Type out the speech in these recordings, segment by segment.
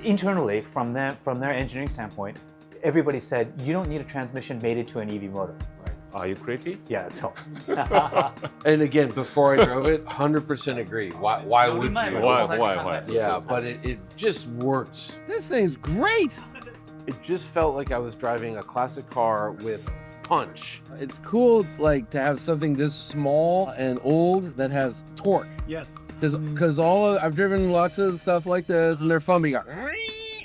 Internally, from their engineering standpoint, everybody said, you don't need a transmission mated to an EV motor. Right. Are you crazy? Yeah, so. And again, before I drove it, 100% agree. Why would you? Why? Yeah, but it just works. This thing's great. It just felt like I was driving a classic car with punch. It's cool, like, to have something this small and old that has torque. Yes. Because I've driven lots of stuff like this, and they're fun. But you go,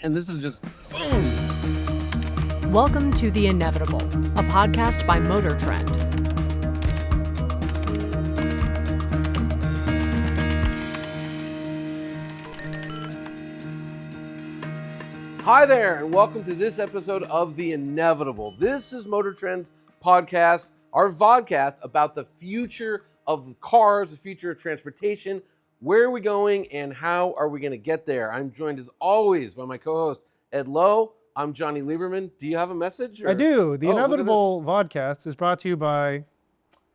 and this is just boom. Welcome to The Inevitable, a podcast by MotorTrend. Hi there, and welcome to this episode of The Inevitable. This is MotorTrend's podcast, our vodcast about the future of cars, the future of transportation. Where are we going, and how are we going to get there? I'm joined as always by my co-host Ed Lowe. I'm Jonny Lieberman. Do you have a message? I do. The Inevitable Vodcast is brought to you by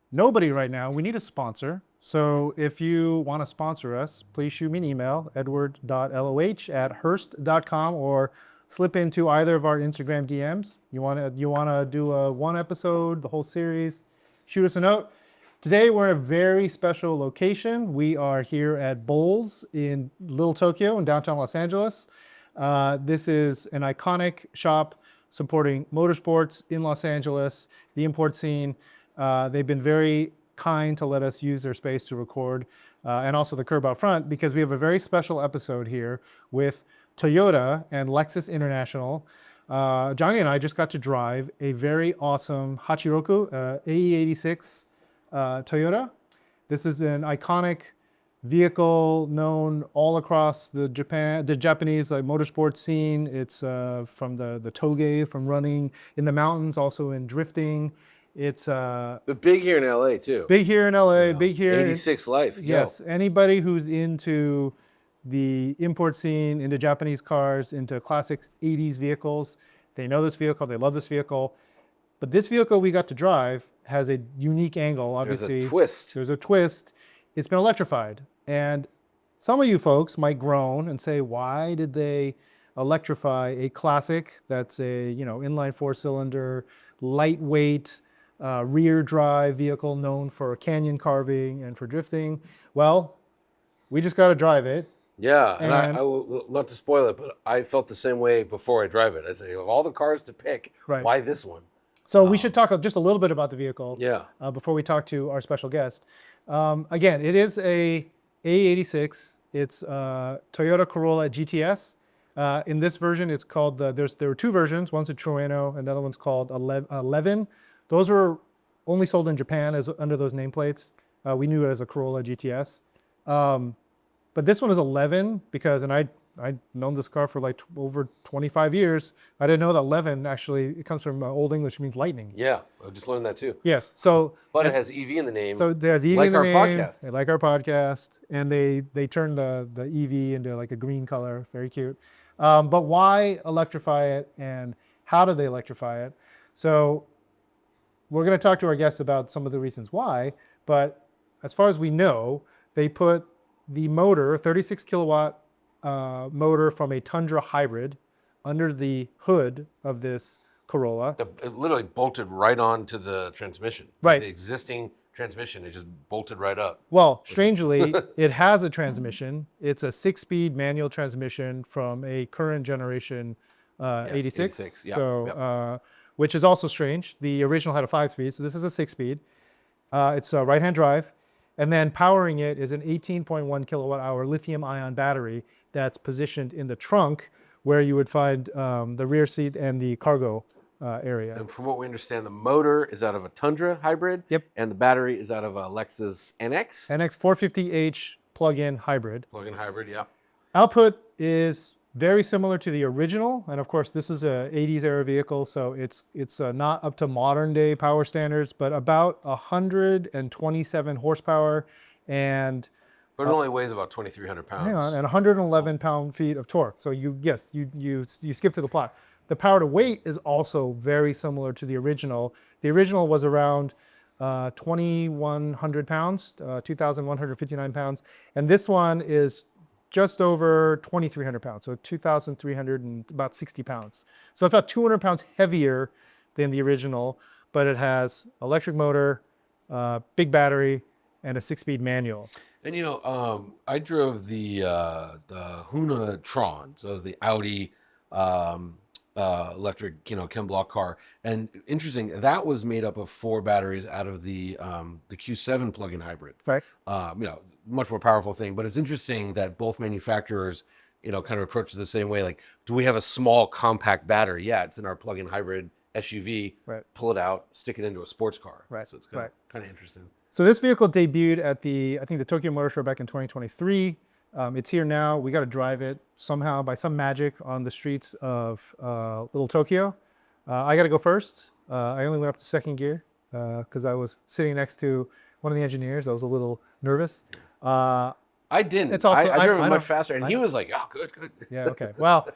nobody right now. We need a sponsor. So if you want to sponsor us, please shoot me an email, edward.loh@hearst.com, or slip into either of our Instagram DMs. You want to do a one episode, the whole series, shoot us a note. Today we're in a very special location. We are here at Bowls in Little Tokyo in downtown Los Angeles. This is an iconic shop supporting motorsports in Los Angeles, the import scene. They've been very kind to let us use their space to record, and also the curb out front, because we have a very special episode here with Toyota and Lexus International. Jonny and I just got to drive a very awesome Hachiroku AE86 Toyota. This is an iconic vehicle known all across the Japanese motorsports scene. It's from the toge, from running in the mountains, also in drifting. It's But big here in LA too. Big here in LA, big here. 86 Life. Yes, anybody who's into the import scene, into Japanese cars, into classic 80s vehicles, they know this vehicle, they love this vehicle. But this vehicle we got to drive has a unique angle, obviously. There's a twist. There's a twist. It's been electrified. And some of you folks might groan and say, why did they electrify a classic that's a inline four-cylinder, lightweight, rear drive vehicle known for canyon carving and for drifting? Well, we just got to drive it. Yeah, and I will, not to spoil it, but I felt the same way before I drive it. I say, of all the cars to pick, Right. Why this one? So we should talk just a little bit about the vehicle. Yeah. Before we talk to our special guest. Again, it is a AE86. It's Toyota Corolla GTS. In this version, it's called there were two versions. One's a Trueno, another one's called a Levin. Those were only sold in Japan under those nameplates. We knew it as a Corolla GTS. But this one is a Levin because, and I'd known this car for like over 25 years. I didn't know that Levin actually, it comes from Old English, means lightning. Yeah, I just learned that too. Yes, so. But it has EV in the name. So there's EV like in the our name. podcast. They like our podcast, and they turned the EV into like a green color, very cute. But why electrify it, and how do they electrify it? So we're going to talk to our guests about some of the reasons why, but as far as we know, they put the motor, 36 kilowatt motor from a Tundra hybrid, under the hood of this Corolla. It literally bolted right onto the transmission. Right. The existing transmission, it just bolted right up. Well, strangely, it has a transmission. It's a 6-speed manual transmission from a current generation 86. 86, yeah, So, which is also strange. The original had a 5-speed, so this is a 6-speed. It's a right-hand drive. And then powering it is an 18.1 kilowatt hour lithium ion battery that's positioned in the trunk, where you would find the rear seat and the cargo area. And from what we understand, the motor is out of a Tundra hybrid. Yep. And the battery is out of a Lexus NX. NX 450h plug-in hybrid. Plug-in hybrid, yeah. Output is very similar to the original, and of course this is a 80s era vehicle, so it's not up to modern day power standards, but about 127 horsepower and But it only weighs about 2,300 pounds. hang on, and 111 pound-feet of torque. So you skip to the plot. The power to weight is also very similar to the original. The original was around 2,100 pounds, 2,159 pounds, and this one is just over 2,300 pounds, so 2,300 and about 60 pounds. So it's about 200 pounds heavier than the original, but it has electric motor, big battery, and a 6-speed manual. And I drove the Huna Tron, so it was the Audi electric, Ken Block car. And interesting, that was made up of 4 batteries out of the Q7 plug-in hybrid. Right. Much more powerful thing. But it's interesting that both manufacturers, kind of approach it the same way. Like, do we have a small compact battery? Yeah, it's in our plug-in hybrid SUV. Right. Pull it out, stick it into a sports car. Right. So it's kind of interesting. So this vehicle debuted at the Tokyo Motor Show back in 2023. It's here now. We got to drive it somehow by some magic on the streets of Little Tokyo. I got to go first. I only went up to second gear because I was sitting next to one of the engineers. I was a little nervous. I didn't. It's also, I drove I it know. much faster, and he was like, "Oh, good." Yeah, okay. Well,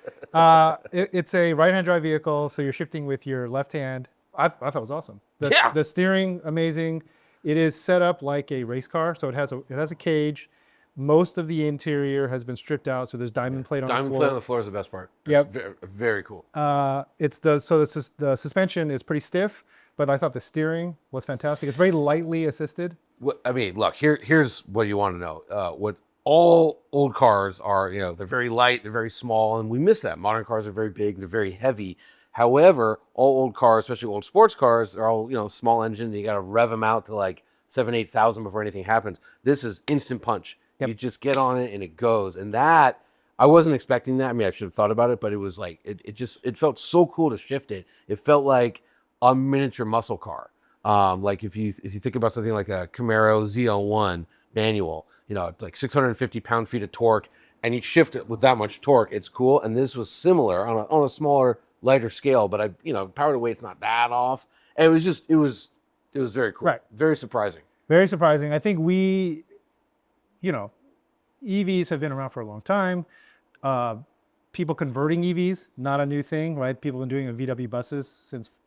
it's a right-hand drive vehicle, so you're shifting with your left hand. I thought it was awesome. The steering, amazing. It is set up like a race car, so it has a cage. Most of the interior has been stripped out, so there's diamond plate on the floor. Diamond plate on the floor is the best part. Yep. It's very, very cool. The suspension is pretty stiff, but I thought the steering was fantastic. It's very lightly assisted. Look, here's what you want to know. What all old cars are, they're very light, they're very small, and we miss that. Modern cars are very big, they're very heavy. However, all old cars, especially old sports cars, are all, small engine. You got to rev them out to like 7,000-8,000 before anything happens. This is instant punch. Yep. You just get on it and it goes. And that, I wasn't expecting that. I mean, I should have thought about it, but it was like, it felt so cool to shift it. It felt like a miniature muscle car. Like if you think about something like a Camaro ZL1 manual, it's like 650 pound-feet of torque, and you shift it with that much torque. It's cool. And this was similar on a smaller, lighter scale, but power to weight's not that off. And it was very cool. Right. Very surprising. Very surprising. I think EVs have been around for a long time. People converting EVs, not a new thing, right? People have been doing VW buses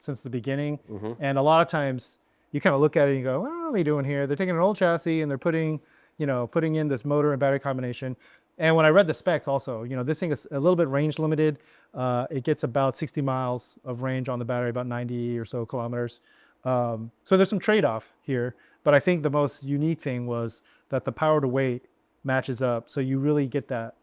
since the beginning. Mm-hmm. And a lot of times you kind of look at it and you go, what are they doing here? They're taking an old chassis and they're putting in this motor and battery combination. And when I read the specs also, this thing is a little bit range limited. It gets about 60 miles of range on the battery, about 90 or so kilometers. So there's some trade-off here. But I think the most unique thing was that the power to weight matches up. So you really get that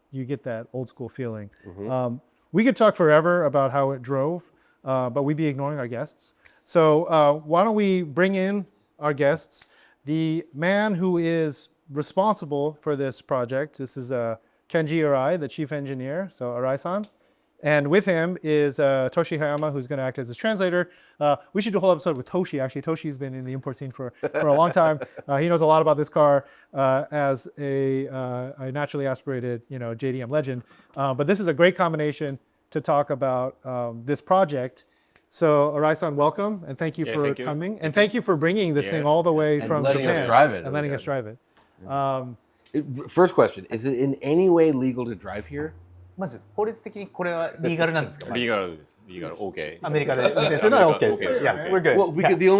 old school feeling. Mm-hmm. We could talk forever about how it drove, but we'd be ignoring our guests. So why don't we bring in our guests? The man who is responsible for this project. This is Kenji Arai, the chief engineer. So Arai-san. And with him is Toshi Hayama, who's going to act as his translator. We should do a whole episode with Toshi. Actually, Toshi's been in the import scene for a long time. He knows a lot about this car as a naturally aspirated, JDM legend. But this is a great combination to talk about this project. So Arai-san, welcome, and thank you for coming. And thank you for bringing this thing all the way from letting Japan. us drive it. And letting us drive it. First question, is it in any way legal to drive here? まず法律的にこれはリーガルなんですか？リーガルです。リーガル OK。アメリカで運転するのは OK です。Yeah, we're good. Well, because the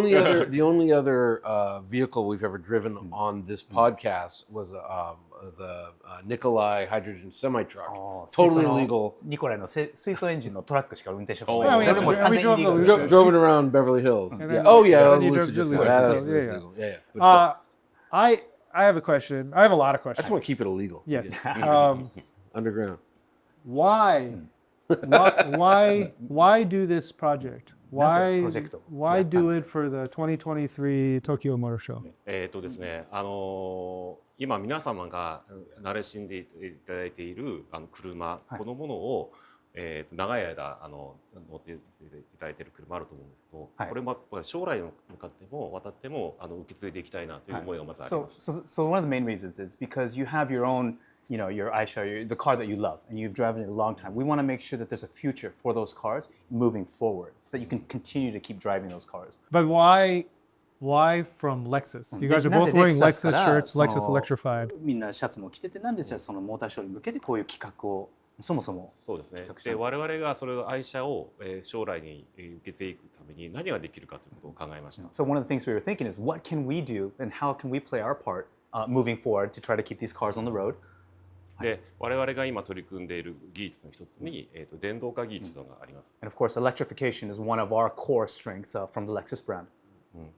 only other vehicle we've ever driven on this podcast was the Nikolai hydrogen semi truck. Totally illegal. ニコライの水素エンジンのトラックしか運転したこと Oh, ない。 yeah, それも完全にリーガル we Drove it around Beverly Hills. Yeah. Oh yeah, you Lisa drove just Lisa, said so, that's yeah. illegal. Yeah. I have a question. I have a lot of I questions. just want to keep it illegal. Yes. Underground. Why do this project? Why do it for the 2023 Tokyo Motor Show? ですね、今皆様が慣れしんでいただいている車、このものを、長い間乗っていただいている車あると思うんですけど、これも将来に向かっても渡っても受け継いでいきたいなという思いがまずあります。So one of the main reasons is because you have your own, your Aisha, the car that you love, and you've driven it a long time. We want to make sure that there's a future for those cars moving forward, so that you can continue to keep driving those cars. But why from Lexus? You guys are both wearing Lexus shirts, Lexus Electrified. みんなシャツも着てて、なんでじゃあそのモーターショーに向けてこういう企画をそもそも。そうですね。で、我々がそれを愛車を将来に受け継いでいくために何ができるかということを考えました。So one of the things we were thinking is, what can we do and how can we play our part moving forward to try to keep these cars on the road? で我々が今取り組んでいる技術の一つに、電動化技術というのがあります。And of course, electrification is one of our core strengths from the Lexus brand.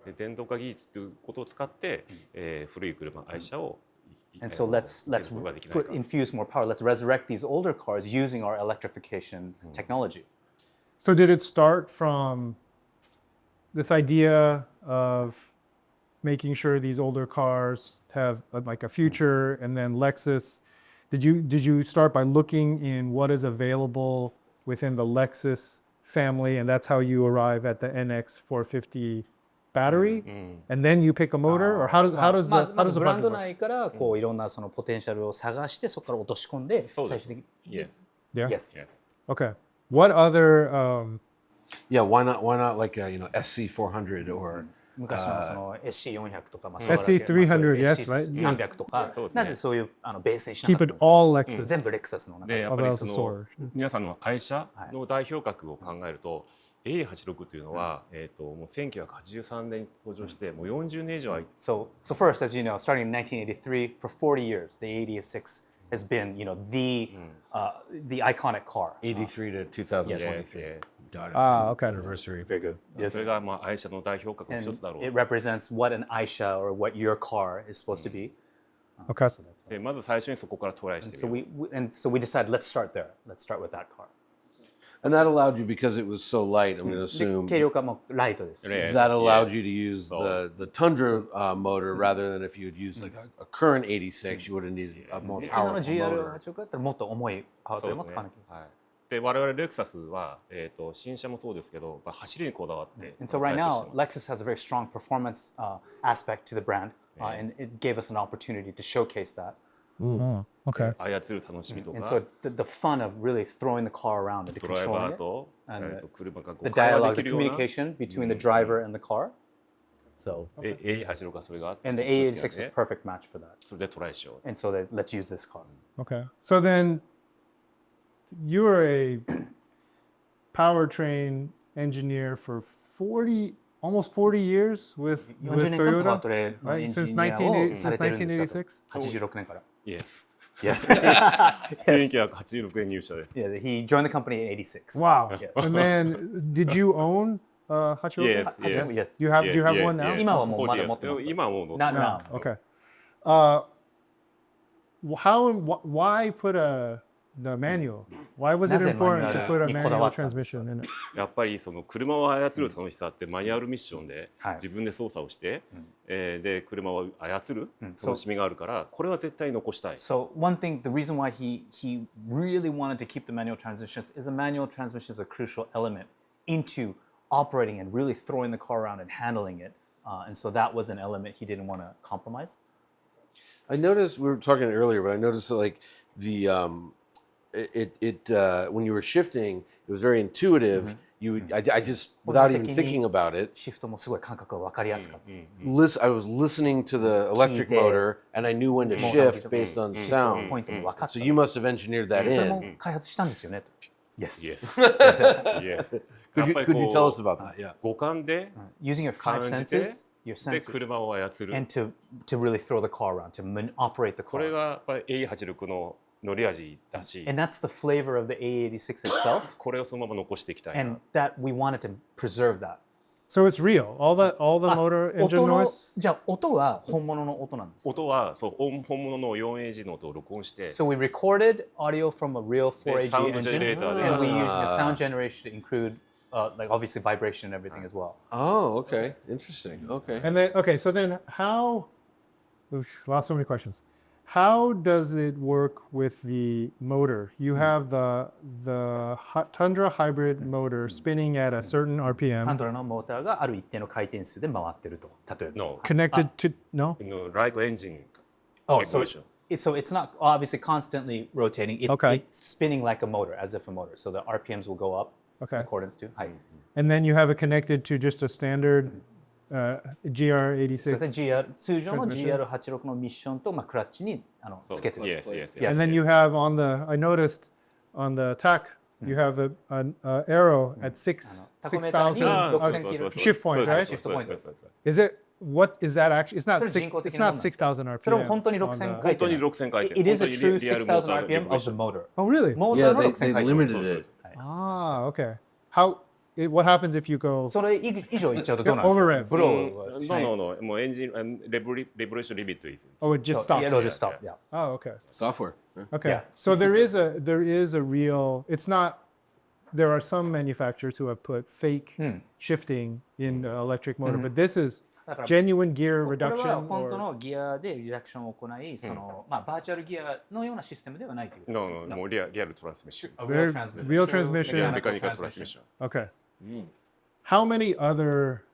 で電動化技術ということを使って、古い車、愛車を And so let's infuse more power. Let's resurrect these older cars using our electrification technology. So did it start from this idea of making sure these older cars have like a future, and then Lexus, did you start by looking in what is available within the Lexus family, and that's how you arrive at the NX 450 battery, and then you pick a motor, or how does the ブランド project work? 内からこういろんなそのポテンシャルを探してそこから落とし込んで最終的に Yes. Yeah. Yes. Yes. Okay. What other Yeah, why not like a, SC 400 or 昔のその SC400 とか、まあ SC300 yes, right? SC300 とか、そうですねなぜそういうベースにしなか Keep ったん it ですか？ all Lexus. 全部レクサスの中で。でやっぱり Of そ Elsa の皆さんの愛車の代表格を考えると A86 というのは、もう1983年に登場してもう40年以上は So first, as you know, starting in 1983, for 40 years, the AE86 has been, the iconic car. 83 to 2023. Yes. Okay. Anniversary. Very good. それがまあ愛車の代表格の一 And つだろう。 it represents what an Aisha or what your car is supposed to be. Okay. So that's why. でまず最初にそこからトライして So みる。 so we decided let's start there. Let's start with that car. And that allowed you, because it was so light, I'm going to で assume, 軽量化もライトです。 Yes. that allowed Yes. you to use So- the Tundra motor rather than if you had used like a current 86, you would have needed a more 今の powerful motor. GR86 だったらもっと重いパワートレインもそうですね使わなきゃいけない。はい。で我々レクサスは新車もそうですけど、やっぱ走りにこだわって。 And so right 開 now, 発してます Lexus has a very strong performance aspect to the brand, and it gave us an opportunity to showcase that. Okay. 操る楽しみと And か so the fun of really throwing the car around and ドライバ controlling ー it, と and 車が the 会話 dialogue, で the きるような communication between the driver and the car. So, A86 がそれがあって and the A86 is a perfect match for that. それでトライしよう。 And so let's use this car. Okay. So then you were a powertrain engineer for almost 40 years with 40年間パワート Toyota, レインのエ right? ンジ Since ニアをされてるんですかと。 1986? 86年から。Yes. Yes. 1986年入社です。 Yeah, he joined the company in 86. Wow. Yes. And then did you own Hachiroka? Yes, yes. Yes. Do you have one now? 今はもうまだ持ってますか？今はもう乗って Not ま now. Okay. Why put the manual? Why was it なぜ important to put a マニュアルにこだ manual わったんですか？ transmission in it? す。やっぱりその車を操る楽しさってマニュアルミッションではい自分で操作をして、で車を操るそう楽しみがあるからこれは絶対残したい。 So one thing, the reason why he really wanted to keep the manual transmissions is the manual transmission is a crucial element into operating and really throwing the car around and handling it. And so that was an element he didn't want to compromise. I noticed, we were talking earlier, but I noticed that like the when you were shifting, it was very intuitive. I just, without even thinking about it, シフトもすごい感覚が分かりやすかった。 I was listening to the electric motor and I knew when to shift based on シフトの sound. ポイントも分かった。 So you must have engineered that それも in. 開発したんですよね。Yes. Yes. Yes. Could you, やっぱり could you こ tell う us about that? Yeah. 五感で Using your five 感じて senses, your で senses, 車を操る。 and to really throw the car around, to operate the これ car. がやっぱり A86 の乗り味だし、 And that's the flavor of the A86 itself, これをそのまま残していきたいな。 and that we wanted to preserve that. So it's real. All the motor engine 音の noise. じゃあ音は本物の音なんです。音はそう本物の 4AG の音を録音して、 So we recorded audio from a real 4AG サウンド engine, ジェネレーターで and we used a sound generation to include, like obviously vibration and everything as well. Oh, okay. Interesting. Okay. And then, okay, so then how, oof, wow, so many questions. How does it work with the motor? You have the Tundra hybrid motor spinning at a certain ハン RPM, ドラのモーターがある一定の回転数で回ってると。例えば。 の connected to, no? like engine Oh, so equation. so it's not obviously constantly rotating. Okay. It's spinning like a motor, as if a motor. So the RPMs will go up Okay. in accordance to height. And then you have it connected to just a standard So the GR86. 通常の Transmission? GR86 のミッションと、クラッチにつけてる。 Yes, yes, Yes. And then you have on the, I noticed on the TAC, you have an arrow at タコメーターに 6,000. 6000キロ shift point, right? Shift point. Is it what is that actually? It's not それ人工 it's 的なも not のなんです。 6,000 RPM. それも本当に on 6000 the- 回本当に6000回転 It is a 本当 true にリアルモーター 6000 RPM of the regulation motor. Oh, really? モー Yeah, ターの they 6000回転 limited it. はい Ah, okay. What happens if you go それ以上いっちゃうとどうなんですか Overrev. ブローは No, no, no. もうエンジンレボリューションリミット is Oh, it just stops. Yeah, it'll just stop. Yeah. Oh, okay. Software. Okay. Yeah. So there is a real. It's not. There are some manufacturers who have put fake shifting in the electric motor, but this is だから genuine gear これ reduction. は本当 or- のギアでリダクションを行い、そのバーチャルギアのようなシステムではないということです No, no, もうリアルトランスミッション A Real- real True transmission. メカニカル mechanical トランスミッション Okay. How many other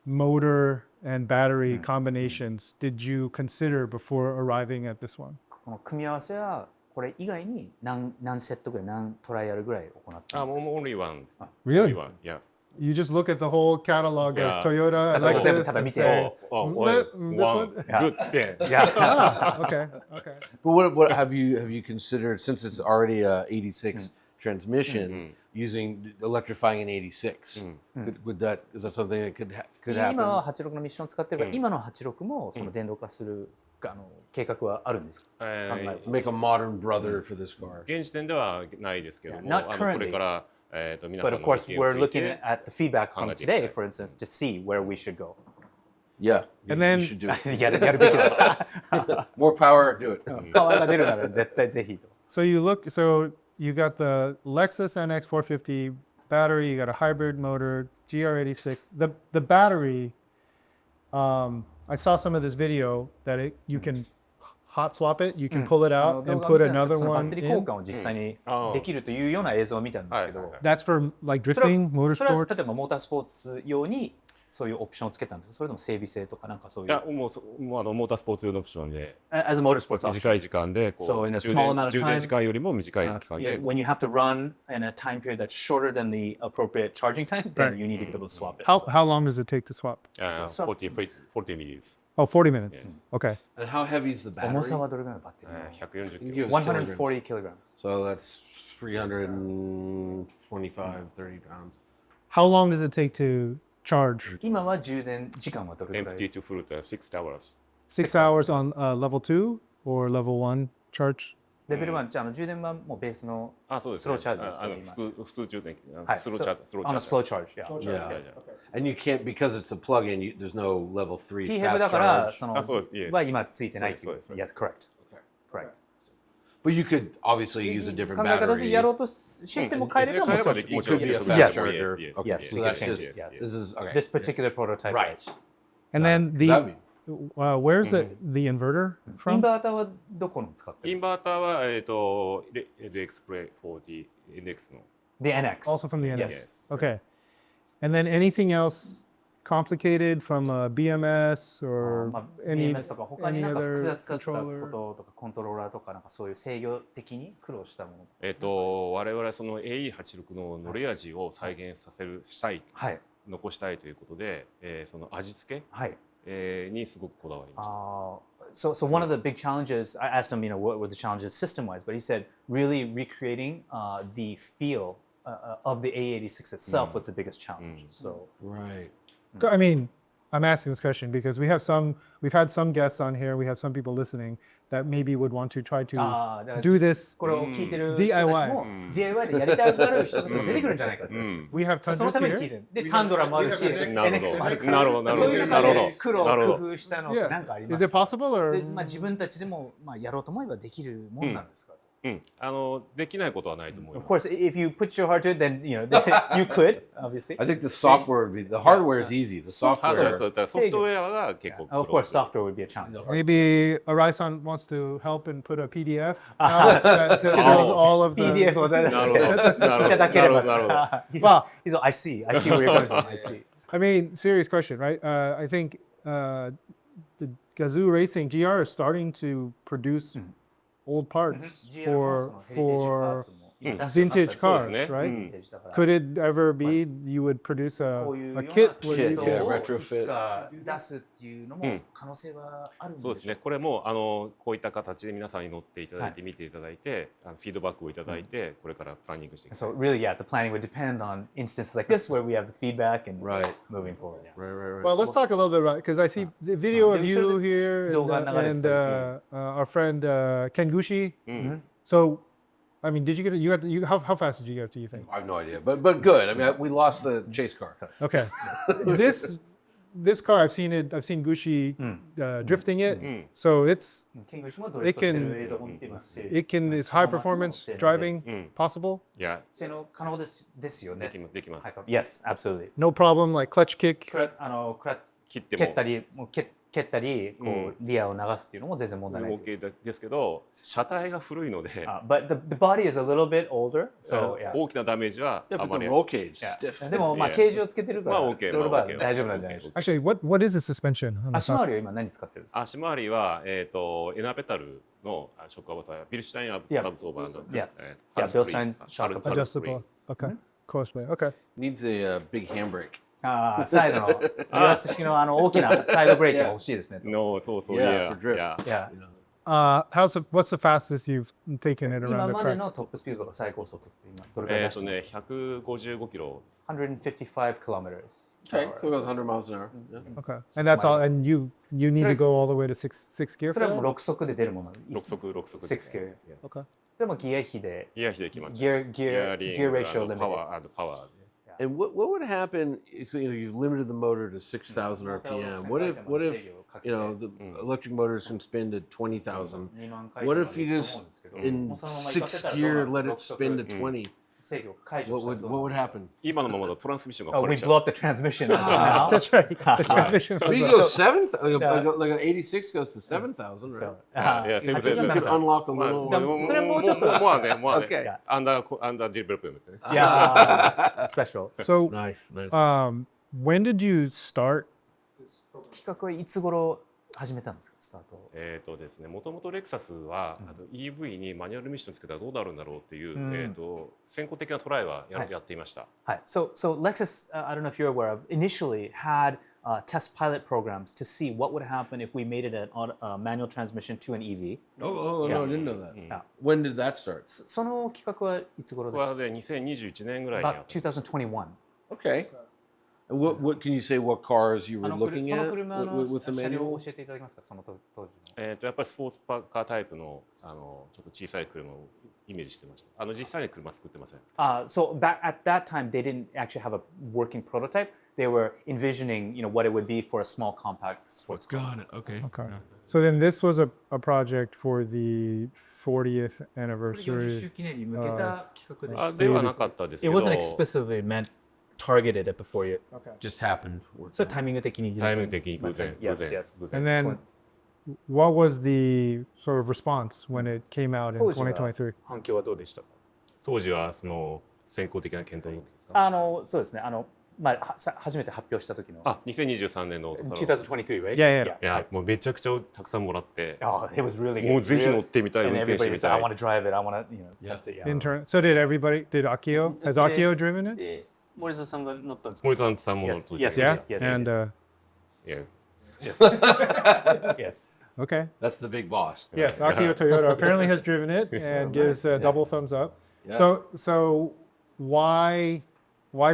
motor and battery combinations did you consider before arriving at this one? この組み合わせはこれ以外に何セットぐらい何トライアルぐらい行ってあ、ますかもう only one Really? only one yeah You just look at the whole catalog Yeah. of Toyota, ただ全部 Lexus, ただ and 見て say, oh, Let- one this one? good yeah いや ah, okay, okay. But what have you considered, since it's already a 86 transmission, using electrifying an 86? Is that something that could 今は happen? 86のミッションを使ってるから、今の86もその電動化する計画はあるんですか、考えて Make a modern brother for this car. 現時点ではないですけども Yeah, not これから皆さん But の of course, 意見を we're 聞いて looking at the feedback from 考えていきたい today, for instance, to see where we should go. Yeah. And then- you should do it. やるべきだ。 More power, do it. パワーが出るなら絶対ぜひと。 So you got the Lexus NX 450 battery, you got a hybrid motor, GR86. The battery, I saw some of this video that you can hot swap it, you can pull it あの out 動 and 画 put 見たんですけど another そのバ one ッテリー交 in. 換を実際にできるというような映像を見たんですけど、 That's for like それは drifting, それは motorsport. 例えばモータースポーツ用にそういうオプションをつけたんですか、それとも整備性とかなんかそういう。いやもうモータースポーツ用のオプションで As a motorsports option. 短い時間でこ So う in a 充 small amount of 電 time- 時間よりも短い期間 Yeah, で when you have to run in a time period that's shorter than the appropriate charging time, then Right. you need to be able to swap it. How long does it take to swap? 40 minutes Oh, 40 minutes. Okay. And how heavy is the 重さ battery? はどれぐらいのバッテリー140キ Give ロ us 140 kilograms. So that's 325, 30 pounds. How long does it take to charge? 今は充電時間はどれぐらい empty to full 6 hours 6 hours on level 2 or level 1 charge? レベル1、じゃあ充電はもうベースのあそうですスローチャージですよあ今普通充電はい、スローチャージスロー on a チ slow ャージ charge. Yeah. Yeah. yeah. And you can't, because it's a plug-in, there's no level 3 PHEV fast だから、 charge. そのあそうです yes は今ついてないっていうことですね。そうで Yes, correct. Correct. But you could obviously use a different 考え方として battery. やろうとシステムを変えればもちろん。It could be a Yes. fast charger. Yes. Okay, Yes, so we that's can change just, it, yes. this is, okay. This particular prototype. Right. And then That'd where's the inverter イン from? バーターはどこの使ってるんですかインバーターはLX Play 40 NX の The NX. Also from the NX. Yes. Okay. And then anything else complicated from BMS or まあ any BMS とか他に any なんか other 複雑だったこ controller? ととかコントローラーとかなんかそういう制御的に苦労したもの。我々その AE86 の乗り味を再現したいはい残したいということで、その味付はい。け、にすごくこだわりました。 So one of the big challenges, I asked him, what were the challenges system-wise, but he said really recreating the feel of the AE86 itself was the biggest challenge. So right. I mean, I'm asking this question because we've had some guests on here, we have some people listening that maybe would want to try to do this. これを聞いてる人たちも DIY でやりたがる人たちも出てくるんじゃないかと。 We have その Tundra ために聞い here. てる。で、タンドラもあるし、なるほど NX もあるから。なるほどなるほどそういう中で苦労なるほど工夫したのって何かありま Is す it か possible or で自分たちでもやろうと思えばできるもんなんですかできないことはないと思いま Of す。 course, if you put your heart to it, then you could, obviously. I think the software would be, the hardware is easy. The ハード software. そうだからソフトウェアが結構 Of course, software would be a challenge. maybe Arai-san wants to help and put a PDF out that tells all of the PDF を出してなるほどなるほどいただければ。なるほど He's Well- all, I see where you're coming from. I see. I mean, serious question, right? I think the Gazoo Racing GR is starting to produce old parts GR もそのヘリテージパーツも vintage そうです cars, ね。 right? うん Could it ever be you would produce こういう a ような kit キ where ッ you ト Yeah, をい retrofit. つか出すっていうのも可能性はあるんでしょそうですね。これもこういった形で皆さんに乗っていただいて、見ていただいて、フィードバックをいただいて、これからプランニングしていきたい。 So really, yeah, the planning would depend on instances like this where we have the feedback and Right. moving forward. Yeah. Right. Well, let's talk a little bit about because I see the video of you here and, 動画流れてた。 our friend Ken Gushi. うん。 So, I mean, did you get it? How fast did you get it? Do you think? I have no idea, but good. I mean, we lost the chase car. Okay, this car I've seen it. I've seen Gushi drifting it. So it's キングシもドリフトしてる映像も見てますし、 is high performance driving possible? いや、性能可能ですよね。できます。 Yes, absolutely. No problem, like clutch kick. クラ切っても蹴ったり、もう蹴ったり、こうリアを流すっていうのも全然問題ない。 OK ですけど、車体が古いので、 But the body is a little bit older, so yeah. 大きなダメージは Yeah, あ but ま the り。 roll cage Yeah. stiff. でもまあ Yeah. ケージをつけてるから、まあ OK ロールバー OK 大丈夫なんじゃないでしょうか。 Actually, what is the suspension? On the 足 top? 回りは今何使ってるんですか？足回りはエナペタルのショックアブザー、ビルシュタインアブ Yeah. ソーバーの Yeah. Yeah, Bilstein shock absorber. Adjustable. Okay. Coastway. Okay. Needs a big handbrake. サイドの油圧式の大きなサイドブレーキが欲しいですね。の、そうそう、 Yeah, for drift. Yeah. What's the fastest you've taken it 今 around the まで track? のトップスピードとか最高速って今どれくらい出してますか？ 155キロ。 155 kilometers. Okay, so it goes 100 miles an hour. Yeah. Okay. And that's all. And you need to go all the way to six gear そ for れはもう that? 6速で出るもの。 6速6 gear. Okay. それもギア比で、ギア比で決まっちギアゃう。gear ratio パ limit. ワー。 And what would happen? So you've limited the motor to 6,000 RPM. What if the electric motors can spin to 20,000? What if you just in 6 gear let it spin to 20? 制御解除 What したら would どう what would happen? 今のままだとトランスミッションが Oh, 壊 we れちゃ blow う。 up the transmission as of now. That's right. The transmission. But you was go up. 7th, like an 86 goes to 7,000, So, right? いや、全 I 然 think You that's- can unlock a まあ little. それもうちょっともうね、Okay. アンダーディベロップメントね。 Yeah, special. So, Nice, nice. when did you start? 企画はいつ頃始めたんですか、スタート。ですね、もともとレクサスは、EV にマニュアルミッションつけたらどうなるんだろうっていう、先行的なトライはやっていました。はい。So Lexus, I don't know if you're aware of, initially had test pilot programs to see what would happen if we made it a manual transmission to an EV. Oh, no, I didn't know that. Yeah. When did that start? その企画はいつ頃これはでした？で2021年ぐらいにや About った。 2021. Okay. And what can you say? What cars you were そ looking の at 車の with the 車両 manual? を教えていただけますか、その当時の。やっぱりスポーツカータイプのちょっと小さい車をイメージしてました。実際に車作ってません。So back at that time, they didn't actually have a working prototype. They were envisioning, what it would be for a small compact sports car. Got it. Okay. Okay. So then this was a project for the 40th anniversary. 記念に向けた企画でではなかったですけ It ど、 wasn't explicitly meant targeted at before you. Just happened. それタイミング的に。タイミング的に偶然、 Yes, 偶然、 yes. 偶 And 然。 then what was the sort of response when it came out in 当時は2023? 反響はどうでしたか？当時はその先行的な検討ですか。そうですね。初めて発表した時の。2023年のオートサロン。 2023, right? Yeah. いや、もうめちゃくちゃたくさんもらって、 Oh, it was really good. もうぜひ乗ってみたい、 And 運転して everybody み said, I た want い。 to drive it. I want to, test it. Yeah. So did everybody? Did Akio? Has Akio driven it? で、森澤さんが乗ったんですか？森さんも乗って Yes, 'Yeah. yes, Andいや yes. okay. That's the big boss. Yes, Akio Toyoda apparently has driven it and gives a double thumbs up. So why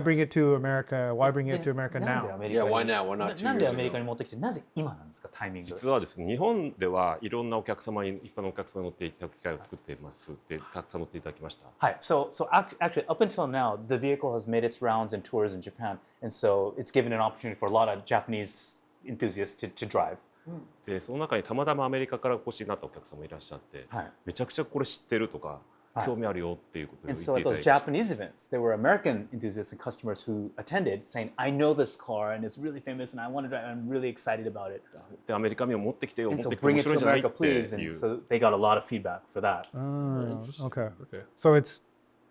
bring it to America? Why bring it to America なんで now? アメリカ Yeah, に why now? Why not 2なんで years アメリカ ago? に持ってきて、なぜ今なんですか、タイミング。実はですね、日本ではいろんなお客様に、一般のお客様に乗っていただく機会を作っていますで、たくさん乗っていただきました。はい。So actually, up until now, the vehicle has made its rounds and tours in Japan, and so it's given an opportunity for a lot of Japanese enthusiasts to drive. で、その中にたまたまアメリカからお越しになったお客様もいらっしゃって、はいめちゃくちゃこれ知ってるとか、興味あるよっていうことを言 And って so い at ただ those いてました。 Japanese events, there were American enthusiasts and customers who attended saying, I know this car and it's really famous and I want to drive, I'm really excited about it. で、アメリカ民を持ってきてよ、持 And っ so てきて bring 面 it 白い to んじゃない America, って please. い And う。 so they got a lot of feedback for that. Okay. So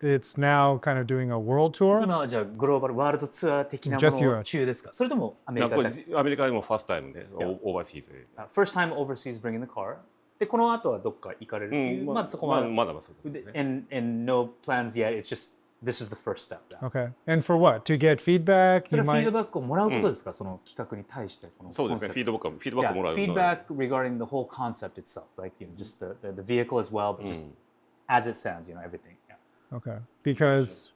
it's now kind of doing a world tour. 今はじゃあグローバルワールドツアー的なも Just の US 中ですか？それともアメリカこだけ？れアメリカでもファーストタイムで、オーバーシーズで。 First time overseas bringing the car. でこの後はどっか行かれるっていう、まだそこまで、まだそうですね。and no plans yet. It's just this is the first step. Okay. And for what? To get feedback? それ You はフィード might. バックをもらうことですか、その企画に対してこのそうですね。フィードバックもらうので。feedback regarding the whole concept itself, like just the vehicle as well, but just as it sounds, everything. Yeah. Okay. Because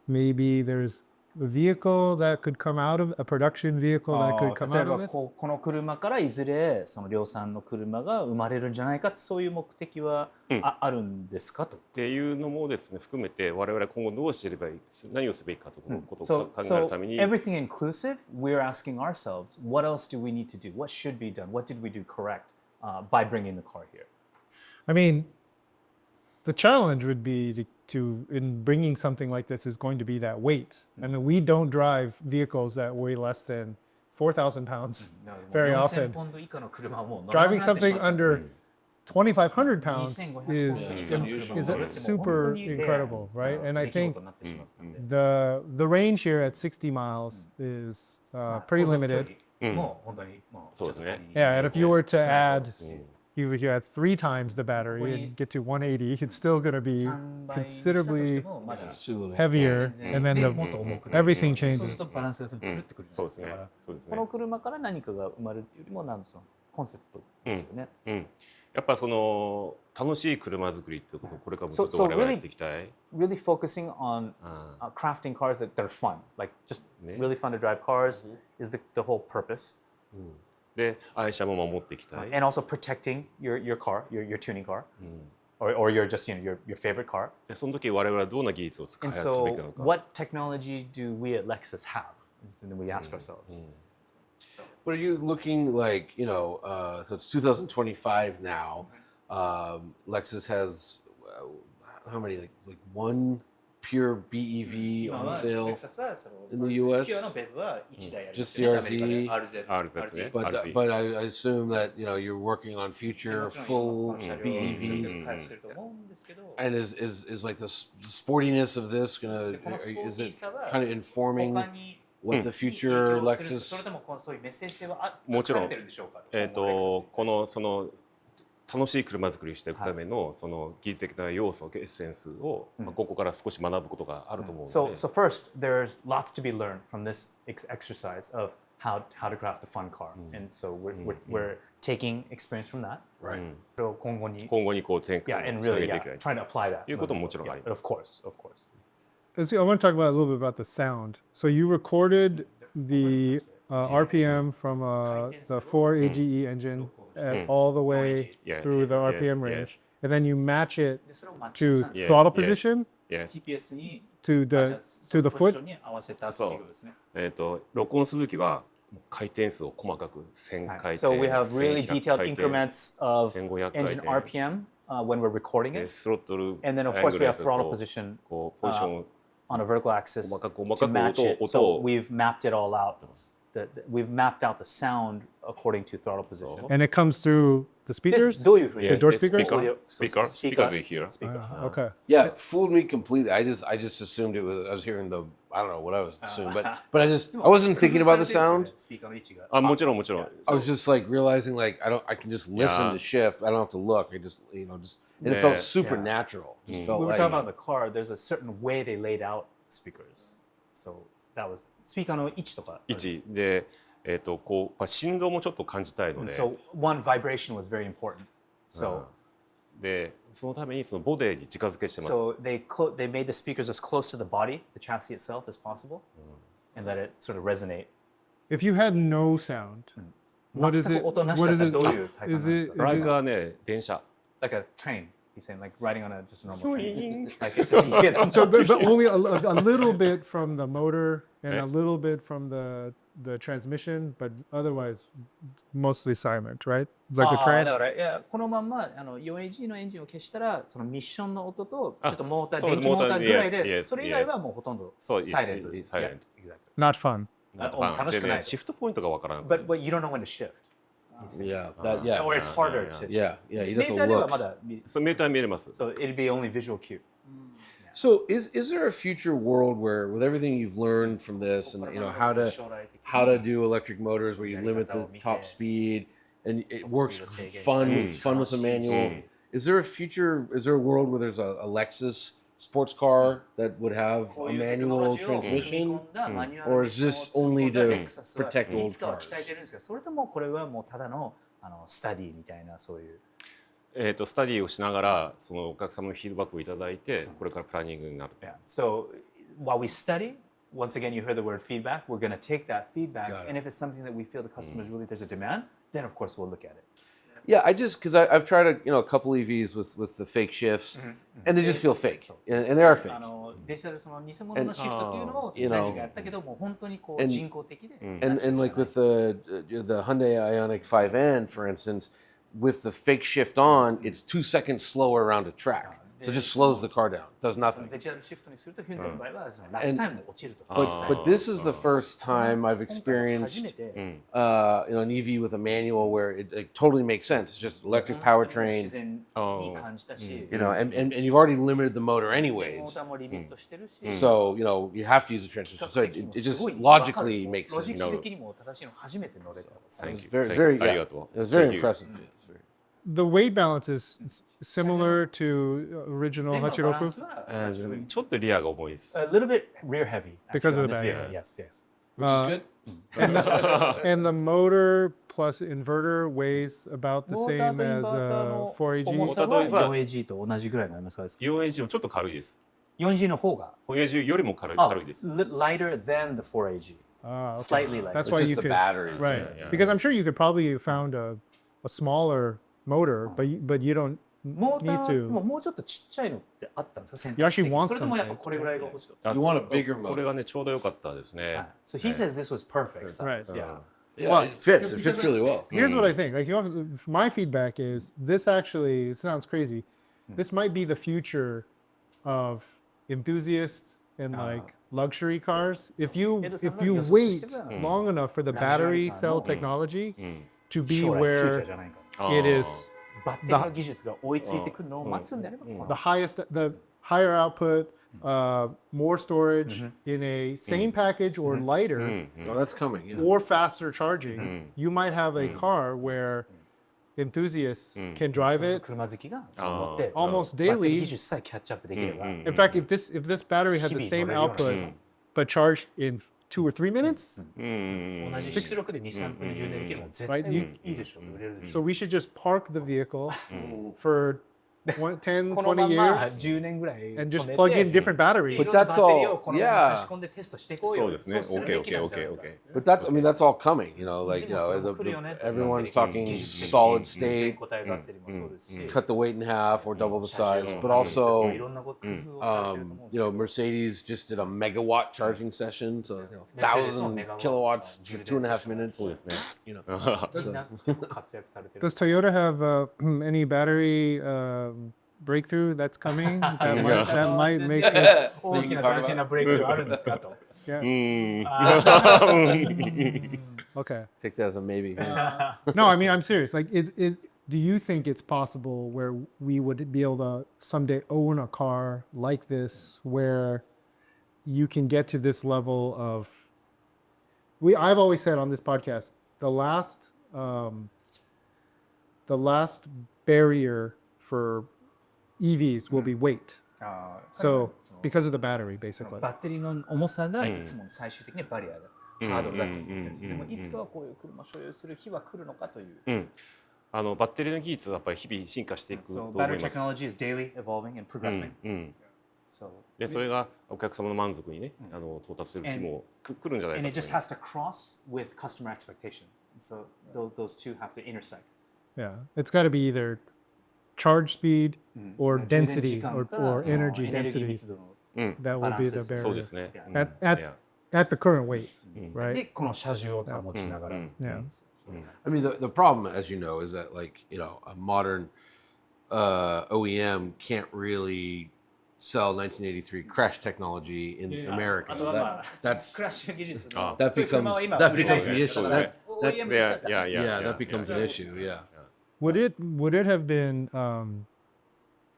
maybe there's a vehicle that could come out of a production vehicle that could come 例え out ば of this. この車からいずれその量産の車が生まれるんじゃないかってそういう目的はあるんですかと。っていうのもですね含めて我々今後どうすればいい何をすべきかということを So, 考えるために everything inclusive, we're asking ourselves, what else do we need to do? What should be done? What did we do correct by bringing the car here? I mean, the challenge would be to in bringing something like this is going to be that weight. And we don't drive vehicles that weigh less than 4,000 pounds very 4000 often. ポンド以下の車はもう乗ら Driving なくなってし something まった。 under 2,500 pounds 2500 is ポンド以上の車を乗るってもう super 本当にレア incredible, right? And I 出来 think 事になってしまったんで the range here at 60 miles is pretty 航続 limited. 距離もう本当にもうちょっとそうですね。Yeah, and if you were to add, うん、 if you had 3 times the battery and get to 180, it's still going to be 3倍にしたとして considerably もまだ heavier, 全然 and then で the もっと重くなる everything そうす changes. るとバランスがすぐ狂ってくるじゃないですか。だからそうですねこの車から何かが生まれるっていうよりもなんそのコンセプトですよね。やっぱその楽しい車作りってことをこれからもずっと So 我々 really- やっていきたい。 Really focusing on あ crafting cars that are fun, like just ね really fun to drive cars is the whole purpose. で愛車も守っていきたい。 And also protecting your car, your tuning car, or your just your favorite car. でその時我々はどんな技術を開 And 発すべき so, なのか。 what technology do we at Lexus have? And then we ask ourselves. But are you looking like, so it's 2025 now. Lexus has how many, like one pure BEV on sale in the US? Just the RZ? RZ ね。 But RZ but I assume that you're working on future full BEVs. And is like the sportiness of this gonna is it kind of informing what the future Lexus? もちろんこのその楽しい車作りをしていくためのその技術的な要素エッセンスをここから少し学ぶことがあると思うので。 So first, there's lots to be learned from this exercise of how to craft a fun car, and so we're taking experience from that. Right. それを今後に今後にこう展 yeah, 開 and をつな really げていきたい trying to apply that. ということももちろんあり But ます。 of course. I want to talk about a little bit about the sound. So you recorded the RPM from the 4 AGE engine all the way Yes, through the yes, RPM yes. range, and then you match it でそれをマッチ to させ Yes, throttle yes. position Yes. GPS に to the ポジ foot. ションに合わせたっていうことですね。録音するときは回転数を細かく1000回転、 So we have really 1100 detailed 回転 increments of 1500 engine 回 RPM when we're recording で it, スロットル and then of course we have throttle position こうポジションを on a vertical axis 細かく to match it. 音 So を we've mapped it all out. We've mapped out the sound according to throttle position. And it comes through the speakers? どういうふうに The door speakers? Speakers in here. Okay. Yeah, it fooled me completely. I just assumed it was. I was hearing the. I don't know what I was assuming, but I wasn't thinking about the sound. スピーカーの位置が。あもちろんもちろん I was just like realizing like I can just listen Yeah. to shift. I don't have to look. I just and it Yeah. felt supernatural. Just felt We were like talking about the car. There's a certain way they laid out speakers. So that was スピーカーの位置とか。位置でこう振動もちょっと感じたいので So one vibration was very important. So でそのためにそのボディに近づけしてます。 so they made the speakers as close to the body, the chassis itself, as possible, and let it sort of resonate. If you had no sound, what is it? 全く音なし What だっ is たら it? どういう体感なん Is です it? か？ like ね電車 Like a train. He's saying like riding on a just a normal train. Like it's just, you hear that. So, but only a little bit from the motor and a little bit from the transmission, but otherwise mostly silent, right? It's like a だ train. からいやこのまんま4AG のエンジンを消したらそのミッションの音とちょっとモーターそう電気モーターぐらい Yes, で yes, それ以外はもうほとんどそうサイレントです。サイレント Yes, exactly. Not fun. 楽しくないでねシフトポイントがわからない。 But you don't know when to shift. yeah, that yeah, Or it's harder to. yeah, yeah. He メ doesn't ーターでは look. まだ見そうメーター見れます。 So it'd be only visual cue. So is there a future world where, with everything you've learned from this, and how to do electric motors, where you limit the top speed, and it works fun. It's fun with a manual. Is there a world where there's a Lexus sports car that would have a manual transmission? Or is this only to protect old cars? それともこれはもうただのスタディみたいなそういう。スタディをしながらそのお客様のフィードバックをいただいてこれからプランニングになる。Yeah. So while we study, once again you heard the word feedback. We're going to take that feedback, and if it's something that we feel the customers really there's a demand, then of course we'll look at it. Yeah, because I've tried a couple EVs with the fake shifts, and they just feel fake, and they are fake. デジタルその偽物のシフトというのを何かやったけども本当にこう人工的で。And like with the Hyundai Ioniq 5N, for instance, with the fake shift on, it's 2 seconds slower around a track. So it just slows the car down, does nothing. デジタルシフトにするとヒュンダイの場合はそのラップタイムが落ちるとか。But this is the first time I've experienced an EV with a manual where it totally makes sense. It's just electric powertrain, 自然に感じたし。and you've already limited the motor モ anyways. ーターもリミットしてるし。 So you have to use a transmission. So it just logically makes ロジ sense. ック的にも正しいの初めて乗れた。 Thank you. Very, あり yeah. がと It う。 was very Thank you. impressive. The weight balance is similar to original 前後のバランス Hachiroku はちょっとリアが重いです。 a little bit rear heavy Because actually, of the on this battery. vehicle. Yes, yes. Which is good. and the motor plus inverter weighs about the モータ same ーとイン as バーターの 4AG. 重さはモーターとインバー 4AG と同じぐらいになりますか？ 4AG もちょっと軽いです。 4AG の方が 4AG よりも軽いです lighter than the 4AG. Ah, okay. Slightly lighter. That's It's why just you the could, batteries. right? yeah. Because I'm sure you could probably have found a smaller motor, but you don't モータ need ー to. ももうちょっとちっちゃいのってあったんですか？選 You 択肢 actually 的に want それともやっぱこれぐらいが欲しいと。 You want a bigger これ motor. がねちょうど良かったですね。 So he says this was perfect Right. size. Yeah. Yeah, it fits. It fits really well. Here's what I think. Like, my feedback is this actually it sounds crazy. This might be the future of enthusiasts and like luxury cars. If you wait long enough for the battery cell technology to be 将来フューチャー where じゃないか。 it is バッテリーの技術が追いついてくるのを待つんであればこの the higher output, more storage in a same package or lighter Oh, that's coming. Yeah. or faster charging, you might have a car where enthusiasts can drive it 車好きが乗って almost バッテリー daily. 技術さえキャッチアップできれば。 In fact, if this battery had the same output but charged in 2 or 3 minutes, 同じ出力で2、3分で充電できれば絶対 Right, いいでしょ。売れるでしょ。 so we should just park the vehicle for 10, この 20まま years 10年ぐらい and just 止め plug in て different batteries. いろん But な that's バッテリーをこのまま all- 差し込んでテストしていこうよ。そうですね。そうするべきなんじゃないか。 But that's all coming. Like everyone's talking solid 全 state, 固体バッテリーもそうですし。 cut the weight in half or double the size. But also, いろんな工夫をされてると思うんですけど。 Mercedes just did a megawatt charging session, so 1,000 kilowatts for 2.5 minutes. そうですね。みんな結構活躍されてる。 Does Toyota have any battery breakthrough that's coming that might make this? 大きな斬新なブレイクがあるんですかと。 Yes. Okay. Take that as a maybe. No, I mean I'm serious. Like, do you think it's possible where we would be able to someday own a car like this, where you can get to this level of? I've always said on this podcast, the last barrier for EVs will be weight. So because of the battery, basically. バッテリーの重さがいつも最終的にバリアだ。ハードルだと思ってるんですけども、いつかはこういう車を所有する日は来るのかという。バッテリーの技術はやっぱり日々進化していくと So 思い battery ます technology is daily evolving and progressing. So でそれがお客様の満足にね到達する日も来るんじゃない and か it と just 思いま has す to cross with customer expectations. So those two have to intersect. Yeah, it's got to be either charge speed or 充電 density 時間 or か energy エネルギー density. 密度の That will be the そうで barrier すね at the current weight, right? でこの車重を保ちながら。 Yeah. I mean, the problem, as you know, is that a modern OEM can't really sell 1983 crash technology in America. あとは That's クラッシュ技術の that そういう車は becomes 今 that 売れない becomes the です issue. から That OEM で yeah, that becomes an issue. Yeah. Would it have been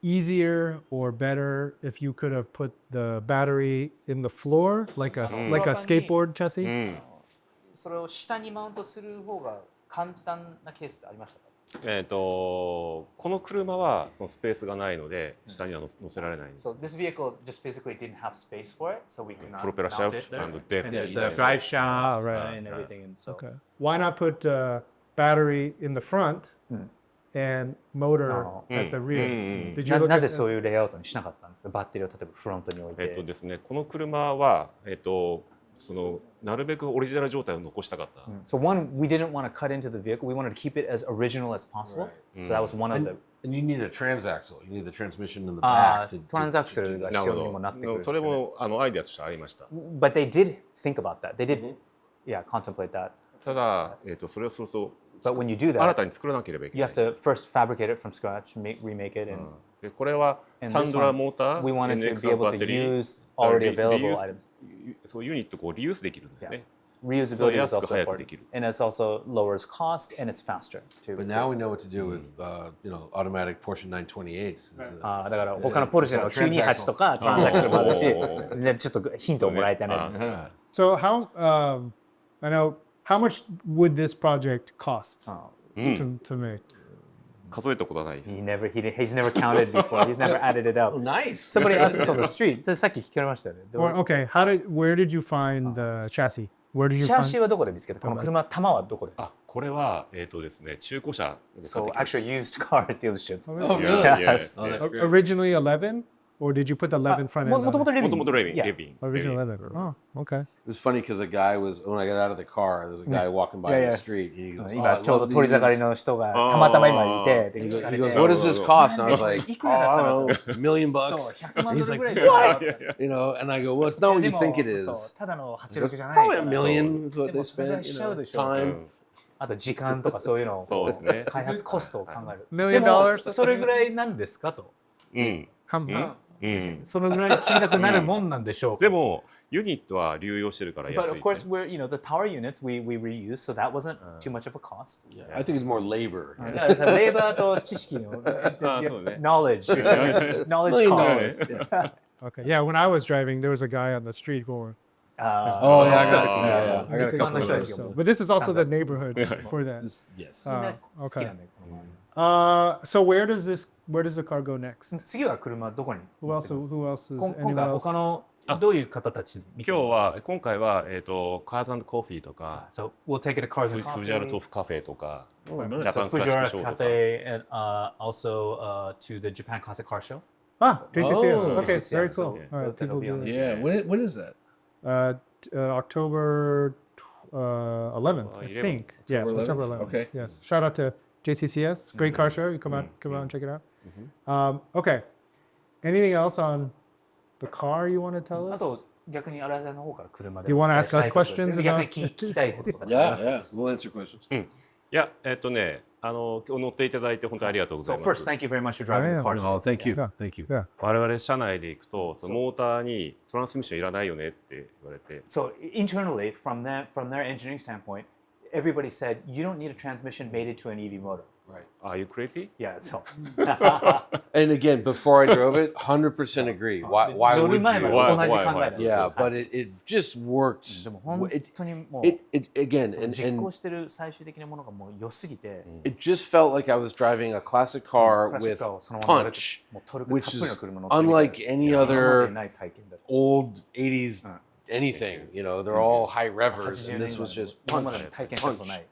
easier or better if you could have put the battery in the floor like a skateboard chassis? それを下にマウントする方が簡単なケースってありましたか？この車はそのスペースがないので下には乗せられないんです。 So this vehicle just physically didn't have space for it, so we could not プロペラシャ mount フ it ト there. and deck And there's the みたいな drive shaft right. and everything. And so Okay. Why not put battery in the front and motor at the rear? Did you な look な at ぜそういうレイアウトにしなかったんですか？バッテリーを例えばフロントに置いて。ですね、この車はそのなるべくオリジナル状態を残したかった。 So one, we didn't want to cut into the vehicle. We wanted to keep it as original as possible. So that was one of the And you need a transaxle. You need the transmission in the あ back. ートランザクセルがなるほ必要にもなってくるんど。ですよね。それもアイデアとしてありました。 But they did think about that. They did, yeah, contemplate that. ただそれをすると But when you do 新 that, たに作らなければいけ you ない have。to first fabricate it from scratch, remake it, and でこれは And タン this ドラ one, モーター、 we wanted to NX be の able バ to ッテリー、 use already available リユース items. そういうユニットをリユースできるんですね。 Reusability is 安く also 早く important, できる。 and it's also lowers cost and it's faster too. But now we know what to do with automatic Porsche 928s. だから他のポルシェの928とかトランザクションもあるし、じゃあちょっとヒントをもらいたいな。 So how I know how much would this project cost to make? 数えたことはないです。 He's never counted before. He's never added it up. Nice. Somebody asked us on the street. さっき聞かれましたよね。 Or, okay, where did you find the chassis? Where did you シャーシー find? はどこで見つけた？この車、玉はどこで？あ、これはですね、中古車で買っ So てきました actually used car dealership. Oh, Yeah, really? yeah, Yes. yeah. Originally 11, or did you put the 11 front end? もともとレビン。もともとレビン、 Yeah. レビン。 Original 11. Oh, okay. It was funny because a guy was, when I got out of the car, there was a guy walking by Yeah, the yeah. street. And he goes, 今ちょうど取り盛りの人がたまたま今いて、で he 聞 goes, か he れ goes, て what does this cost? And I was like, いくらだったの I don't know, $1 million そう、 bucks. 100万ド He's ルぐ like, らい what? You know, and I go, well, it's not what で you も think it そう is. ただの86じゃない Probably か a ら。 million is what で they もそれぐらい spent, し you ちゃう know, でしょ。 time. あと時間とかそういうのをそうですね。開発コストを考える。 $1 million? でもそれぐらいなんですかと。うん。 How, うん。そのぐらい金額になるもんなんでしょうか。でもユニットは流用してるから安 But い of で course, すね。 we're the power units we reuse, so that wasn't too much of a cost. I think it's more labor. だからさ、レーバーと知識のそうね knowledge cost. okay, yeah, when I was driving, there was a guy on the street going, Oh, yeah, I got it. Yeah, I got a 一般の couple 人 of たち those. がもう but this is also the neighborhood for that. Yes. みんな好き okay. なんだよ。 So where does the car go next? 次は車どこに Who else is 今 anyone 回 else? 他のどういう方たちに見て今回はカーズ&コーヒーとか So we'll take it to Cars and フジャルト Coffee. フカフェとかジ So ャパンクラシックショーとか Fujiwara Cafe and also to the Japan Classic Car Show. Ah, JCCS. Oh, okay, JCCS, very so cool. yeah, All right, that'll people be on do the that. Yeah. When is that? October 11th, I 11th. think. Yeah, October October 11th? 11th. Okay. Yes. Shout out to JCCS. Great car show. You come out and check it out. Okay. Anything else on the car you want to tell あ us? と逆に新井さんの方から車で Do you お wanna 伝え ask したい us ことです questions 逆 about- に聞きたいこととかあり Yeah, ますか yeah. We'll answer questions. いや今日乗っていただいて本当にありがとうござ So います first, thank you very much for driving the car. Oh, thank you. Yeah. Thank you. Yeah. 我々社内で行くとそのモーターにトランスミッションいらないよねって言われて So internally, from their engineering standpoint, everybody said you don't need a transmission mated to an EV motor. Right. Are you crazy? Yeah, so And again, before I drove it, 100% agree. Why 乗 would る前 you? は同じ Why- 考えだったんですよ Yeah, but it just worked. でも本 It, 当にもう it again, そう and, 実 and 行してる最終的なものがもう良すぎて、 it just felt like I was driving a classic car クラシッ with クカーをそのまま乗れて punch, もうトルクたっ which ぷりの is 車乗ってみたい unlike any 今まで other にない体験だった。 old 80s anything. You know, they're all high revers, 80 and 年 this 代 was just 今まで punch. 体験したことない。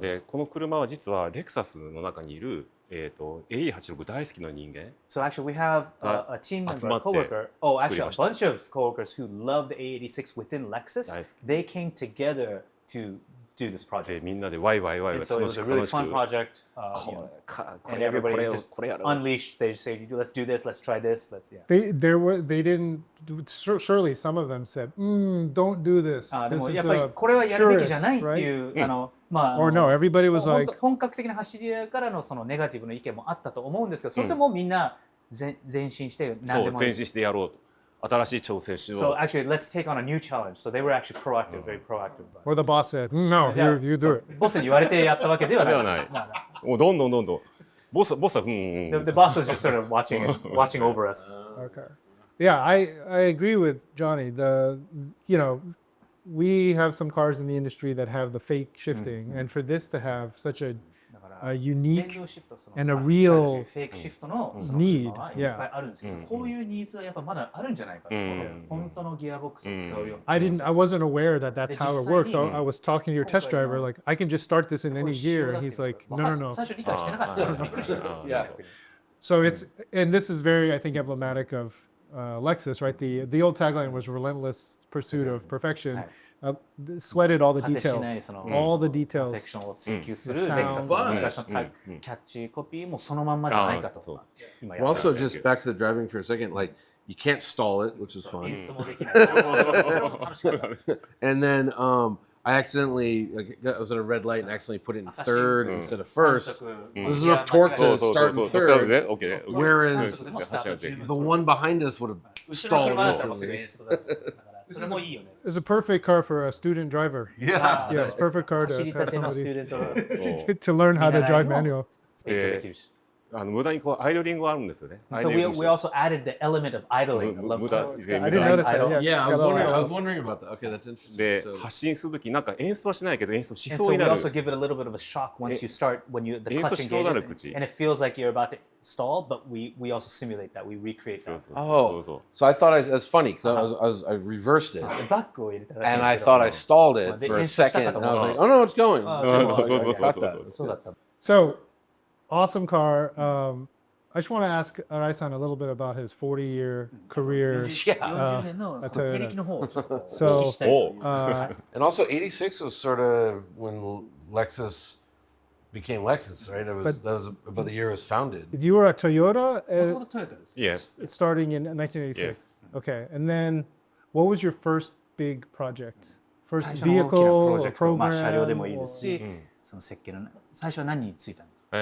でこの車は実はレクサスの中にいるAE86 大好きな人間 So actually, we have a team member, a 集まって coworker. Oh, actually, a 作りました bunch of coworkers who love the A86 within Lexus. 大好き。 They came together to do this で project. みんなでワイワイワイワ And イ so it 楽 was し a く really 楽しく fun project. こ And れやるこ everybody れやる just これやる unleashed. They just say, "Let's do this. Let's try this. Let's yeah." They didn't. Surely some of them said, "Don't do this. で This も is やっぱりこれはやるべきじゃないって purist, いうまあ Or no, everybody was 本 like, 当本格的な走り屋からのそのネガティブな意見もあったと思うんですけど、それでもみんな前進して何でもいい。そう前進してやろうと新しい挑戦しよ So う actually, let's take on a new challenge. So they were actually proactive, very proactive. about it. or the boss said, "No, you do it." ボスに言われてやったわけではないです。ではないまあもうどんどんボスはThe boss was just sort of watching over us. Okay. Yeah, I agree with Johnny. we have some cars in the industry that have the fake shifting, and for this to have such a だから unique 電動シフトその and a まあ real フェイクシフトのその need 車はいっぱいあるんですけど、こういうニーズはやっぱまだあるんじゃないかと、本当のギアボックスを使うような I wasn't aware that that's how it works. So I was talking to your test Okay, driver, no. like, I can just start this in any gear. And he's like, no, no, no. 最初理解してなかった。びっくりした。 Yeah. So it's, and this is very, I think, emblematic of Lexus, right? The old tagline was relentless pursuit of perfection. Sweated all the 果てしない details, その all the パーフェ details. クションを追求する The レクサスの sound. 昔のキャッチコピーもそのまんまじゃないかとか今や Well, って also, just back to the driving for a second, like, you can't stall it, which is イ fun. ンストもできない。楽しかった。 And then I accidentally, like, I was at a red light and accidentally put it in third instead of first. There's enough torque to start in third. ね OK Whereas でもスタート十分 the one behind us would have 後ろに stalled 回したらもうすぐエ instantly. ンストだ。だからそれもいいよね。 It's a perfect car for a student driver. Yeah. Yeah, it's a perfect car 走 to り have たてのスチュ somebody ーデントを to learn how to drive 見習い manual. 勉強できるし。無駄にこうアイドリングがあるんですよね。 So we also added the element of idling. I love 無駄 that. I didn't notice that. Yeah, Yeah, it's I was got all wondering. that. I was wondering about that. Okay, that's interesting. で So, 発信するときなんか演出はしないけど演出し And そう so に we なる。 also give it a little bit of a shock once you start when you the 演出 clutch しそうになる engages 口。 and it feels like you're about to stall, but we also simulate that. We recreate そう that. そう oh, そう so I thought it was funny because I reversed it でバックを入れたらしいん and です I けど thought I stalled Well, it they for a insist second that and I was the- like, oh no, it's going. so- so- so- Got so- that. so- そうだった。 So, awesome car. I just want to ask Arai-san a little bit about his 40-year career. 40年の経歴の方をちょっとお聞きしたい。お And also, 86 was sort of when Lexus became Lexus, right? That was about the year it was founded. You were at Toyota 元々トヨタです。 Yes. starting in 1986. Yes. Okay, and then what was your first big project? First 最初の大きなプ vehicle ロ or ジェクト、まあ program? 車両でもいい or- ですし、その設計の最初は何についたんですか？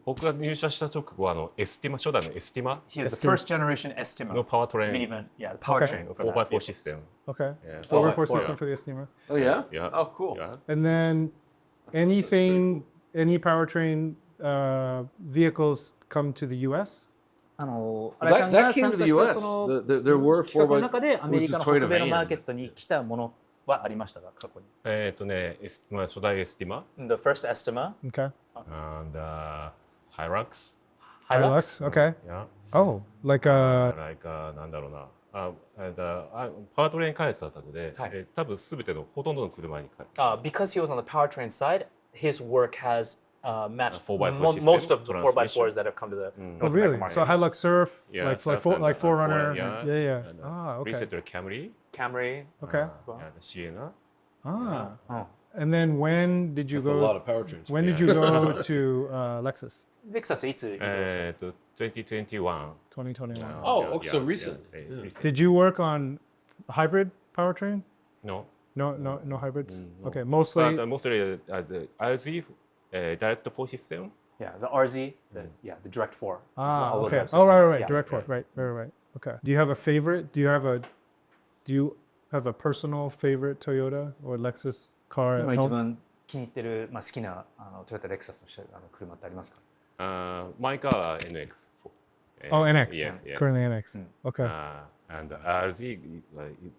僕が入社した直後はエスティマ初代のエスティマ He was the first generation Estima のパワートレイン minivan. Yeah, the powertrain for that 4x4 vehicle. システム。 Okay, Yeah. 4x4 Oh, system for the Estima. Oh, yeah? Yeah. Oh, cool. Yeah. And then any powertrain vehicles come to the U.S.? 新井さん That が came 参 to 加 the した US. その There were 企画 4x4 の中でアメリカの Toyota 北米の van. マーケットに来たものはありましたか過去に。エスティマ初代エスティマ The first Estima, Okay, and Hilux Hilux. Okay. yeah Oh, like like なんだろうなパワートレイン開発だったので、はい多分すべてのほとんどの車に because he was on the powertrain side, his work has matched 4x4 system, most of the transmission. 4x4s that have come to the oh, North really? American market. So Hilux Surf, Yeah, like Surf for, and, like Forerunner. yeah, Yeah. and, Ah, okay. recently Camry Camry. Okay. Sienna Ah. Oh. And then when did you That's a lot go? of powertrains. When did you go to Lexus? レクサスいつ移動したんですか2021 2021. Oh, okay, so recent. recent. Did you work on a hybrid powertrain? No No hybrids. no. Okay, mostly. But mostly the RZ direct 4 system Yeah, the RZ, the Direct 4. Ah, all-wheel okay. drive Oh, system. right. Yeah. Direct fork. Right. Okay. Do you have a favorite? Do you have a personal favorite Toyota or Lexus car at 今一 home? 番気に入ってる、好きなトヨタレクサスの車ってありますか？ my car NX Oh, NX. yes Currently NX. Okay. and RZ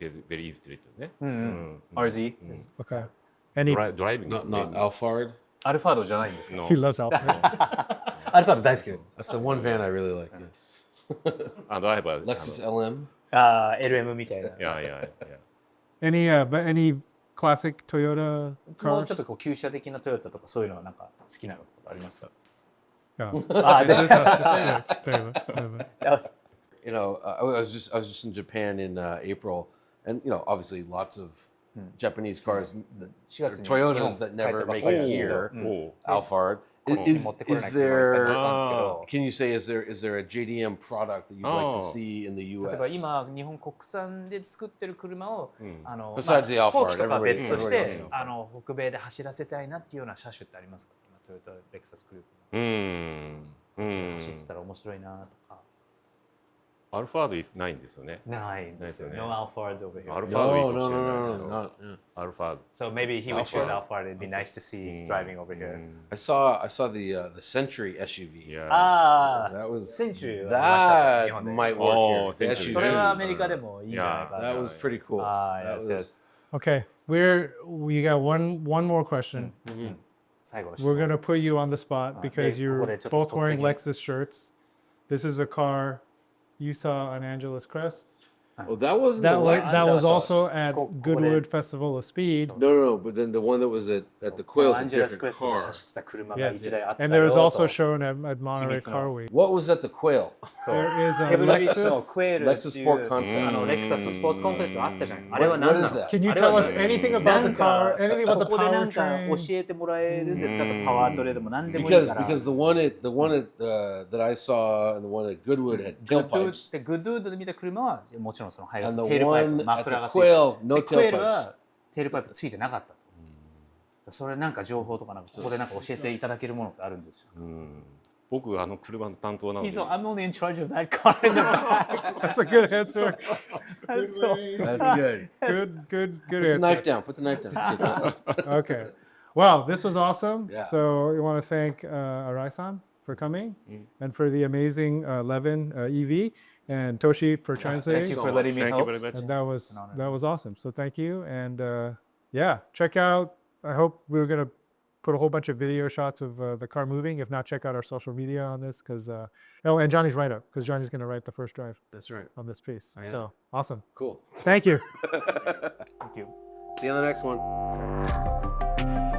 is very easy to read ね RZ? Okay. Any? driving Not Alphard. アルファードじゃないんです。 no He loves Alpha. アルファード大好き。 That's the one van I really like. and I have a Lexus LM. LM みたいな。 yeah But any classic Toyota もう car? ちょっとこう旧車的なトヨタとかそういうのはなんか好きなのとかありますか？ Yeah. あ、で Very much. You know, I was just in Japan in April, and you know, obviously lots of Japanese cars,4月に Toyotas that never make it here. oh Alphard. こっちに持ってこれない Is 車がいっぱいあ there? ったんですけど。 Can you say is there a JDM product that you'd like to Oh. see in the 例えば U.S.? 今日本国産で作ってる車を、Besides the Alphard, 後期とかは別とし everybody て knows Alphard. 北米で走らせたいなっていうような車種ってありますか？今トヨタレクサスグループ走ってたら面白いなとか。アルファードないんですよねないんですよ。ないですよ No Alphards over here. アルファードいい No, かも no, しれない no, no, not. Yeah. アルファード So maybe he would choose Alphard. Alphard. It'd be nice to see driving over here. I saw the Century SUV. yeah ああ、 That was センチュリーはあり that ましたね、日本で。 might work Oh, here. The Century. それはア SUV. メリカでもいいんじゃないかな。 That was pretty cool. Ah, That yes, was- yes. Okay, we got one more question. 最後の質 We're 問 gonna put you on the spot because で、 you're ここでちょっと both スポーツ wearing 的に。 Lexus shirts. This is a car you saw on Angeles Crest. Oh, that wasn't That the was, Lexus. that was also at ここで Goodwood Festival of Speed. No, but then the one that was at the Quail ア is ン a ジェラスク different レストに car. 走ってた車が Yes. 1台あった And よ there was と also shown at Monterey 秘密の Car Week. What was at the Quail? There is a ヘブルビッチの Lexus. クエールって Lexus いう Sport Concept. レクサススポーツコンペクトあったじゃん。あれは What 何な is の that? Can you あれは tell us anything な about ん the か car? Anything about こ the こでなんか powertrain? 教えてもらえるんですかとパワートレでも何でもいい Because から because the one that I saw and the one at Goodwood had グッド tailpipes. でグッドウッドで見た車はもちろんそのハイラス And the テールパイプ one マ at フラーが the ついてる Quail, no でクエール tailpipes. はテールパイプついてなかったとそれなんか情報とかなんかここでなんか教えていただけるものってあるんですよ僕車の担当なので So I'm only in charge of that car in the back. That's a good answer. That's good. Good Put the answer. knife down. Put the knife down. Okay. Wow, this was awesome. Yeah. So we want to thank Arai-san for coming and for the amazing Levin EV and Toshi for translating. Thank you for letting me Thank you help. very much. And that was awesome. So thank you. And yeah, check out. I hope we're gonna put a whole bunch of video shots of the car moving. If not, check out our social media on this because oh, and Johnny's write up because Johnny's gonna write the first drive That's right. on this piece. am. So awesome. Cool. Thank you. Thank you. See you on the next one.